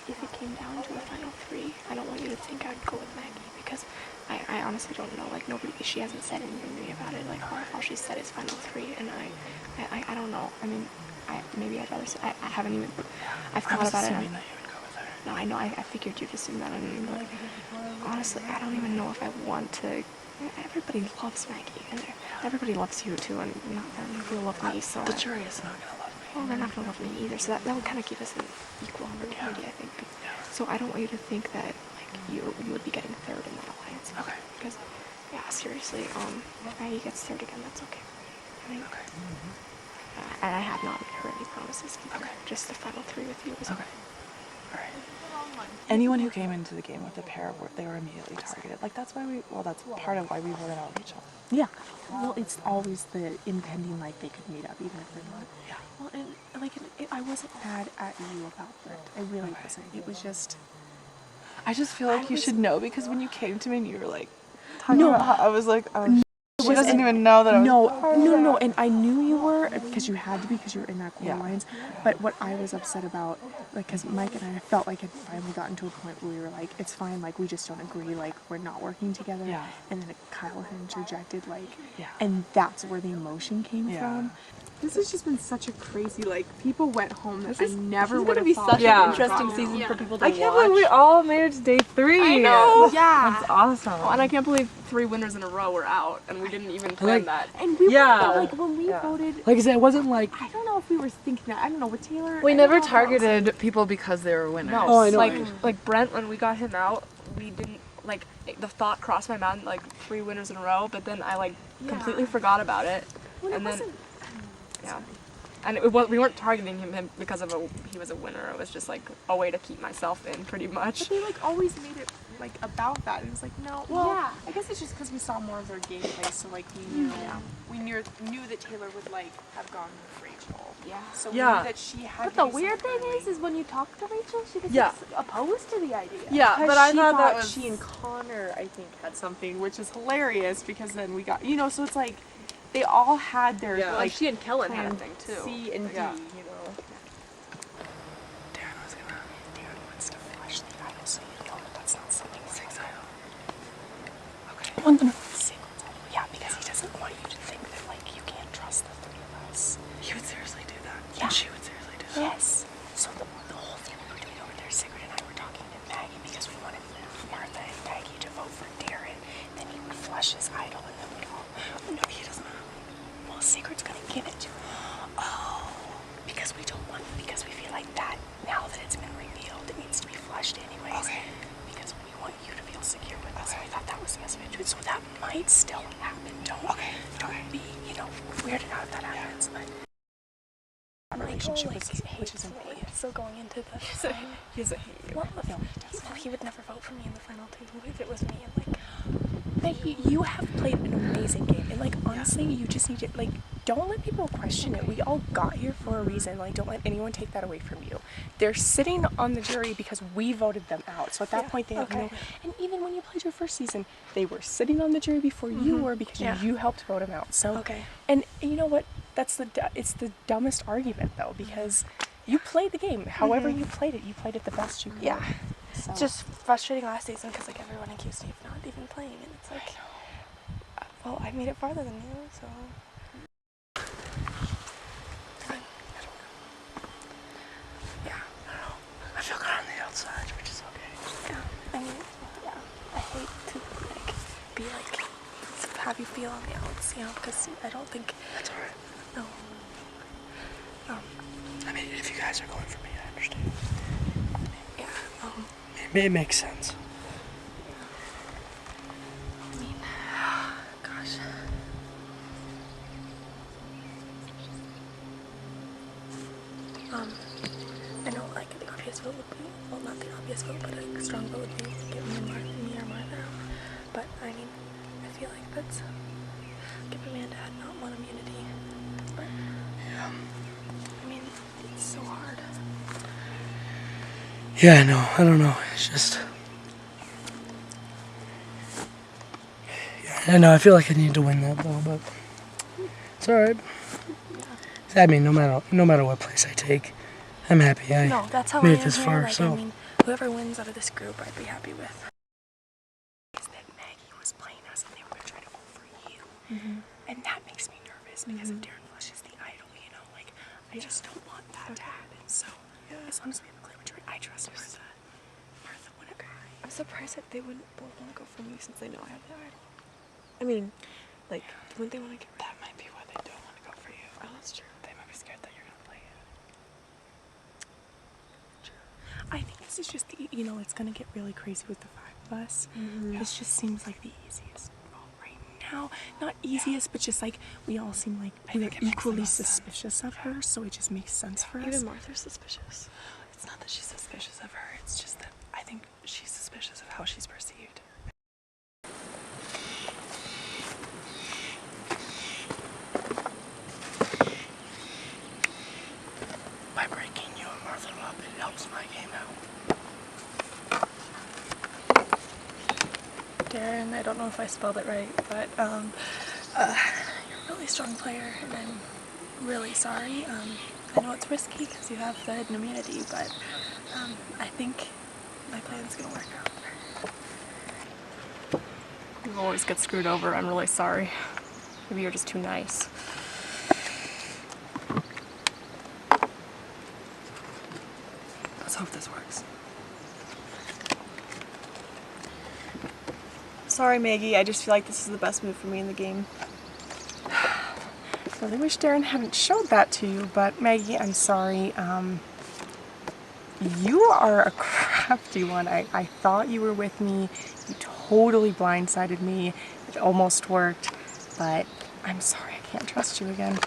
if it came down to a final three, I don't want you to think I'd go with Maggie because I honestly don't know. Like nobody, she hasn't said anything to me about it. Like all she said is final three, and I don't know. I mean, maybe I'd rather say I haven't even. I've thought about it. That you would go with her. No, I know. I figured you'd assume that. I mean, but honestly, I don't even know if I want to. Everybody loves Maggie, and everybody loves you too, and not many people love me. So the jury is not gonna love me. well, they're not gonna love me either. So that would kind of give us an equal opportunity, I think. So I don't want you to think that like you would be getting third in that alliance. Okay. Because yeah, seriously, if Maggie gets third again, that's okay. I mean, Okay. And I have not made her any promises. Okay. Just the final three with you is Okay. All right. Anyone who came into the game with a pair, they were immediately targeted. Like that's part of why we voted out Rachel. Yeah. Well, it's always the impending like they could meet up even if they're not. Yeah. Well, and like I wasn't mad at you about that. I really wasn't. It was just. I just feel like you should know because when you came to me and you were like talking about how I was like, oh, she doesn't even know that I was. No, and I knew you were because you had to be because you were in that core lines. But what I was upset about, like, because Mike and I felt like it finally gotten to a point where we were like, it's fine, like we just don't agree, like we're not working together. Yeah. And then Kyle had interjected, like, Yeah. and that's where the emotion came from. This has just been such a crazy, like, people went home that I never would have thought. Such an interesting season for people to watch. I can't believe we all made it to day 3. I know. Yeah. That's awesome. Oh, and I can't believe 3 winners in a row were out, and we didn't even plan that. And we Yeah. were, like, when we voted, Like I said, it wasn't like I don't know if we were thinking that. I don't know, with Taylor. we I never don't know how else. targeted people because they were winners. No, Oh, I know. like Brent, when we got him out, we didn't, like, the thought crossed my mind, like, 3 winners in a row, but then I, like, completely forgot about it. Well, and it then, wasn't. yeah. And we weren't targeting him because of he was a winner. It was just, like, a way to keep myself in, pretty much. But they like always made it like about that. It was like no. Well, I guess it's just because we saw more of their gameplay, so like we knew that Taylor would like have gone with Rachel. Yeah. So we Yeah. knew that she had. But to the do weird something thing early. is when you talk to Rachel, she was Yeah. opposed to the idea. Yeah, Because but I she thought that thought was she and Connor, I think, had something, which is hilarious because then we got so it's like they all had their Like, like she and Kellen had a plan thing, too. C and D, Yeah. you know. Darren wants to flash the idol, so you know that's not something. 6 idol. Okay. Well, no. Sequence idol. Yeah, because he doesn't want you to think that like you can't trust the 3 of us. He would seriously do that. Yeah. And she would seriously do that. Yes. So the whole thing we were doing over there, Sigrid and I were talking to Maggie because we wanted Martha and Maggie to vote for Darren. Then he would flush his idol and then we'd all, oh, no, he doesn't. Well, Sigrid's gonna give it to him. Oh, because we feel like that, now that it's been revealed, it needs to be flushed anyways. Okay. Because we want you to feel secure with us. And we thought that was the best way to do it. So that might still happen. Don't be, weirded out if that happens. But relationship which is important. So going into the He doesn't hate you. well, he would never vote for me in the final 2 if it was me. And like, Maggie, you have played an amazing game, and like honestly, you just need to like don't let people question it. We all got here for a reason. Like, don't let anyone take that away from you. They're sitting on the jury because we voted them out. So at that point, they have no. And even when you played your first season, they were sitting on the jury before you were because you helped vote them out. So and you know what? That's it's the dumbest argument though because you played the game. However you played it the best you could. yeah, So. just frustrating last season because like everyone accused me of not even playing, and it's like, well, I made it farther than you, so. I feel good on the outside, which is okay. Yeah, I mean, yeah, I hate to like be like have you feel on the outs, because I don't think. That's alright. No. I mean, if you guys are going for me, I understand. Yeah. It makes sense. I mean, gosh. I know like the obvious vote would be, well, not the obvious vote, but a strong vote would be get me or Martha out. But I mean, I feel like that's give Amanda had not won immunity. But Yeah. I mean, it's so hard. Yeah, I know. I don't know. It's just. Yeah, I know. I feel like I need to win that though, but it's alright. I mean, no matter what place I take, I'm happy. I No, that's how made I it am this here. far, Like, so. I mean, whoever wins out of this group, I'd be happy with. Is that Maggie was playing us and they were going to try to vote for you. And that makes me nervous because if Darren flushes the idol, you know, like, I just don't want that to happen. So, as long as we have a clear majority, I trust Martha. Martha wouldn't lie. I'm surprised that they wouldn't both want to go for me since they know I have the idol. I mean, like, wouldn't they want to get rid of That might be why they don't want to go for you. Oh, that's true. They might be scared that you're gonna play it. I think this is just the, you know, it's gonna get really crazy with the 5 of us. This just seems like the easiest vote right now. Not easiest, but just like we all seem like we're think it makes the equally most sense. suspicious of her, so it just makes sense for us. Even Martha's suspicious. It's not that she's suspicious of her, it's just that I think she's suspicious of how she's perceived. By breaking you and Martha up, it helps my game out. Darren, I don't know if I spelled it right, but you're a really strong player, and I'm really sorry. I know it's risky because you have the hidden immunity, but I think my plan's gonna work out. You always get screwed over. I'm really sorry. Maybe you're just too nice. Let's hope this works. Sorry, Maggie. I just feel like this is the best move for me in the game. I really wish Darren hadn't showed that to you, but Maggie, I'm sorry. You are a crafty one. I thought you were with me. You totally blindsided me. It almost worked, but I'm sorry, I can't trust you again.